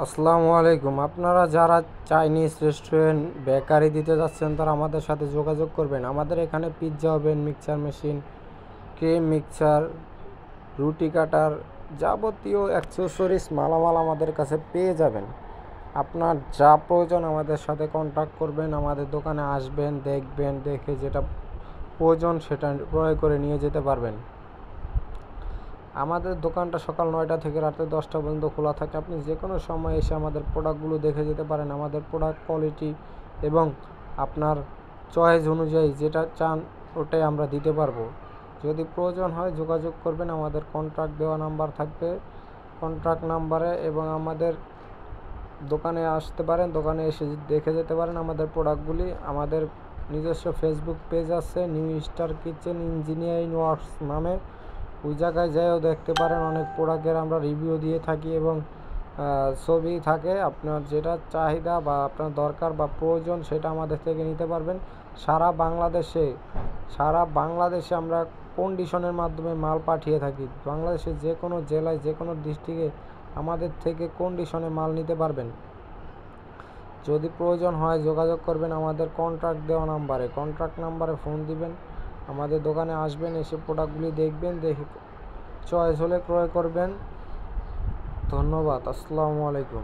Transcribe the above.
আসসালামু আলাইকুম। আপনারা যারা চাইনিজ রেস্টুরেন্ট বেকারি দিতে যাচ্ছেন তারা আমাদের সাথে যোগাযোগ করবেন। আমাদের এখানে pizza oven, mixture machine, cream mixer, রুটি কাটার যাবতীয় অ্যাক্সেসরিজ মালামাল আমাদের কাছে পেয়ে যাবেন। আপনার যা প্রয়োজন আমাদের সাথে কন্ট্যাক্ট করবেন, আমাদের দোকানে আসবেন, দেখবেন, দেখে যেটা প্রয়োজন সেটা ক্রয় করে নিয়ে যেতে পারবেন। আমাদের দোকানটা সকাল 9টা থেকে রাতে 10টা পর্যন্ত খোলা থাকে। আপনি যে কোনো সময় এসে আমাদের প্রোডাক্টগুলো দেখে যেতে পারেন। আমাদের প্রোডাক্ট কোয়ালিটি এবং আপনার চয়েস অনুযায়ী যেটা চান ওটাই আমরা দিতে পারবো। যদি প্রয়োজন হয় যোগাযোগ করবেন, আমাদের কন্ট্যাক্ট দেওয়া নাম্বার থাকবে কন্ট্যাক্ট নাম্বারে, এবং আমাদের দোকানে আসতে পারেন, দোকানে এসে দেখে যেতে পারেন আমাদের প্রোডাক্টগুলি। আমাদের নিজস্ব ফেসবুক পেজ আছে, new star kitchen engineering works নামে। ওই জায়গায় যেয়েও দেখতে পারেন, অনেক প্রোডাক্টের আমরা রিভিউ দিয়ে থাকি এবং ছবি থাকে। আপনার যেটা চাহিদা বা আপনার দরকার বা প্রয়োজন সেটা আমাদের থেকে নিতে পারবেন। সারা বাংলাদেশে আমরা কন্ডিশনের মাধ্যমে মাল পাঠিয়ে থাকি। বাংলাদেশের যে কোনো জেলায়, যে কোনো ডিস্ট্রিক্টে আমাদের থেকে কন্ডিশনে মাল নিতে পারবেন। যদি প্রয়োজন হয় যোগাযোগ করবেন আমাদের কন্ট্যাক্ট দেওয়া নাম্বারে ফোন দিবেন, আমাদের দোকানে আসবেন, এসে প্রোডাক্টগুলি দেখবেন, দেখে চয়েস হলে ক্রয় করবেন। ধন্যবাদ। আসসালামু আলাইকুম।